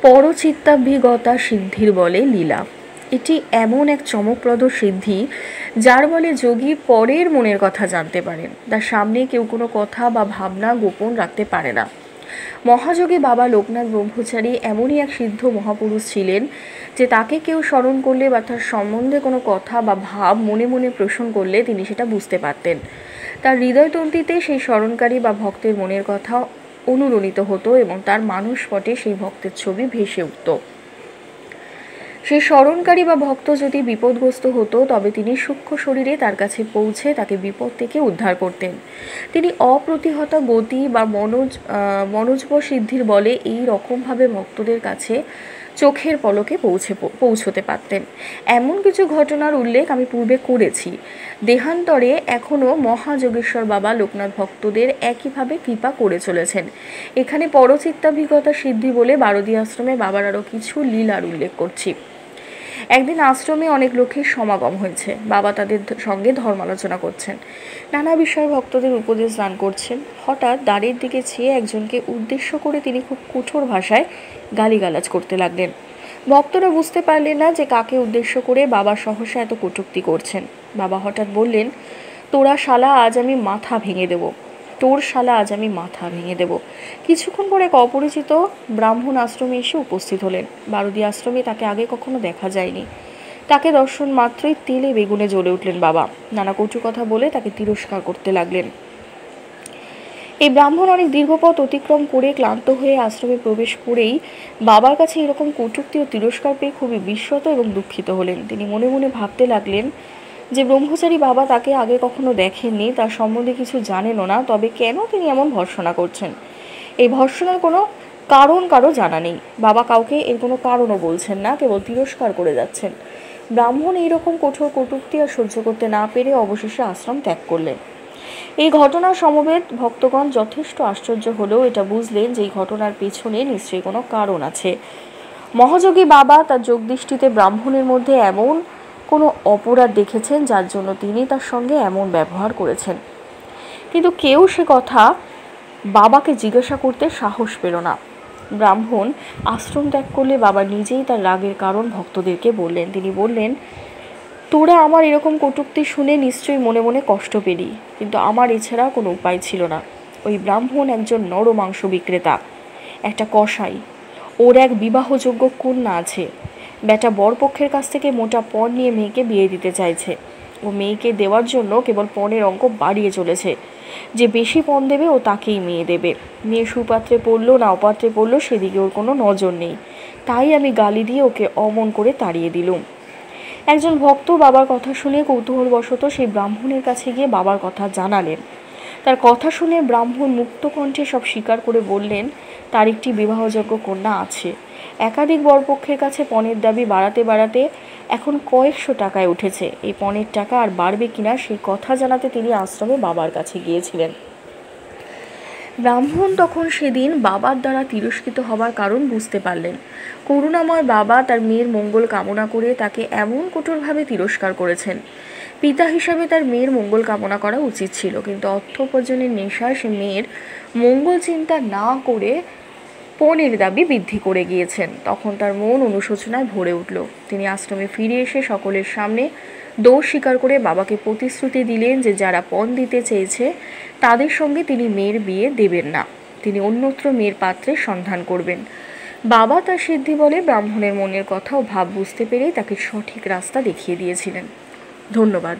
পরচিত্তাভিজ্ঞতা সিদ্ধির বলে লীলা। এটি এমন এক চমকপ্রদ সিদ্ধি যার বলে যোগী পরের মনের কথা জানতে পারেন। তার সামনে কেউ কোনো কথা বা ভাবনা গোপন রাখতে পারে না। মহাযোগী বাবা লোকনাথ ব্রহ্মচারী এমনই এক সিদ্ধ মহাপুরুষ ছিলেন যে তাকে কেউ স্মরণ করলে বা তার সম্বন্ধে কোনো কথা বা ভাব মনে মনে পোষণ করলে তিনি সেটা বুঝতে পারতেন। তার হৃদয়তন্ত্রীতে সেই স্মরণকারী বা ভক্তের মনের কথা অনুরণিত হতো এবং তার মানসপটে সেই ভক্তের ছবি ভেসে উঠত। সেই স্মরণকারী বা ভক্ত যদি বিপদগ্রস্ত হতো তবে তিনি সূক্ষ্ম শরীরে তার কাছে পৌঁছে তাকে বিপদ থেকে উদ্ধার করতেন। তিনি অপ্রতিহত গতি বা মনোজব সিদ্ধির বলে এই রকমভাবে ভক্তদের কাছে চোখের পলকে পৌঁছতে পারতেন। এমন কিছু ঘটনার উল্লেখ আমি পূর্বে করেছি। দেহান্তরে এখনও মহাযোগেশ্বর বাবা লোকনাথ ভক্তদের একইভাবে কৃপা করে চলেছেন। এখানে পরচিত্তাভিজ্ঞতা সিদ্ধি বলে বারদী আশ্রমে বাবার আরও কিছু লীলার উল্লেখ করছি। একদিন আশ্রমে অনেক লোকের সমাগম হয়েছে। বাবা তাদের সঙ্গে ধর্মালোচনা করছেন, নানা বিষয়ে ভক্তদের উপদেশ দান করছেন। হঠাৎ দ্বারের দিকে চেয়ে একজনকে উদ্দেশ্য করে তিনি খুব কঠোর ভাষায় গালিগালাজ করতে লাগলেন। ভক্তরা বুঝতে পারলেন না যে কাকে উদ্দেশ্য করে বাবা সহসা এত কটূক্তি করছেন। বাবা হঠাৎ বললেন, তোরা শালা আজ আমি মাথা ভেঙে দেব, তোর শালা আজ আমি মাথা ভেঙে দেব। কিছুক্ষণ পরে এক অপরিচিত ব্রাহ্মণ আশ্রমে এসে উপস্থিত হলেন। বারদী আশ্রমে তাকে আগে কখনো দেখা যায়নি। তাকে দর্শন মাত্রই তেলে বেগুনে জ্বলে উঠলেন বাবা। নানা কটু কথা বলে তাকে তিরস্কার করতে লাগলেন। এই ব্রাহ্মণ অনেক দীর্ঘ পথ অতিক্রম করে ক্লান্ত হয়ে আশ্রমে প্রবেশ করেই বাবার কাছে এরকম কটূক্তি ও তিরস্কার পেয়ে খুবই বিস্মিত এবং দুঃখিত হলেন। তিনি মনে মনে ভাবতে লাগলেন যে ব্রহ্মচারী বাবা তাকে আগে কখনো দেখেননি, তার সম্বন্ধে কিছু জানেনও না, তবে কেন তিনি এমন ভর্ৎসনা করছেন? এই ভর্ৎসনার কোনো কারণ কারো জানা নেই। বাবা কাউকে এর কোনো কারণও বলছেন না, কেবল তিরস্কার করে যাচ্ছেন। ব্রাহ্মণ এইরকম কঠোর কটূক্তি আর সহ্য করতে না পেরে অবশেষে আশ্রম ত্যাগ করলেন। এই ঘটনার সমবেত ভক্তগণ যথেষ্ট আশ্চর্য হলেও এটা বুঝলেন যে এই ঘটনার পেছনে নিশ্চয়ই কোনো কারণ আছে। মহাযোগী বাবা তার যোগদৃষ্টিতে ব্রাহ্মণের মধ্যে এমন কোনো অপরাধ দেখেছেন যার জন্য তিনি তার সঙ্গে এমন ব্যবহার করেছেন। কিন্তু কেউ সে কথা বাবাকে জিজ্ঞাসা করতে সাহস পেল না। ব্রাহ্মণ আশ্রম ত্যাগ করলে বাবা নিজেই তার রাগের কারণ ভক্তদেরকে বললেন। তিনি বললেন, তোরা আমার এরকম কটূক্তি শুনে নিশ্চয়ই মনে মনে কষ্ট পেলি, কিন্তু আমার এছাড়া কোনো উপায় ছিল না। ওই ব্রাহ্মণ একজন নরমাংস বিক্রেতা, একটা কসাই। ওর এক বিবাহযোগ্য কন্যা আছে। বেটা বরপক্ষের কাছ থেকে মোটা পণ নিয়ে মেয়েকে বিয়ে দিতে চাইছে। ও মেয়েকে দেওয়ার জন্য কেবল পণের অঙ্ক বাড়িয়ে চলেছে। যে বেশি পণ দেবে ও তাকেই মেয়ে দেবে। মেয়ে সুপাত্রে পড়লো না অপাত্রে পড়লো সেদিকে ওর কোনো নজর নেই। তাই আমি গালি দিয়ে ওকে অমন করে তাড়িয়ে দিলুম। একজন ভক্ত বাবার কথা শুনে কৌতূহলবশত সেই ব্রাহ্মণের কাছে গিয়ে বাবার কথা জানালেন। তার কথা শুনে ব্রাহ্মণ মুক্ত কণ্ঠে সব স্বীকার করে বললেন, তার একটি বিবাহযোগ্য কন্যা আছে। একাধিক বরপক্ষের কাছে পণের দাবি বাড়াতে বাড়াতে এখন কয়েকশো টাকায় উঠেছে। এই পণের টাকা আর বাড়বে কিনা সেই কথা জানাতে তিনি আশ্রমে বাবার কাছে গিয়েছিলেন। ব্রাহ্মণ তখন সেদিন বাবার দ্বারা তিরস্কৃত হবার কারণ বুঝতে পারলেন। করুণাময় বাবা তার মেয়ের মঙ্গল কামনা করে তাকে এমন কঠোরভাবে তিরস্কার করেছেন। পিতা হিসাবে তার মেয়ের মঙ্গল কামনা করা উচিত ছিল, কিন্তু অর্থ উপার্জনের নেশায় সে মেয়ের মঙ্গল চিন্তা না করে পণের দাবি বৃদ্ধি করে গিয়েছেন। তখন তার মন অনুশোচনায় ভরে উঠল। তিনি আশ্রমে ফিরে এসে সকলের সামনে দোষ স্বীকার করে বাবাকে প্রতিশ্রুতি দিলেন যে যারা পণ দিতে চেয়েছে তাদের সঙ্গে তিনি মেয়ের বিয়ে দেবেন না। তিনি অন্যত্র মেয়ের পাত্রের সন্ধান করবেন। বাবা তার সিদ্ধি বলে ব্রাহ্মণের মনের কথা ও ভাব বুঝতে পেরেই তাকে সঠিক রাস্তা দেখিয়ে দিয়েছিলেন। ধন্যবাদ।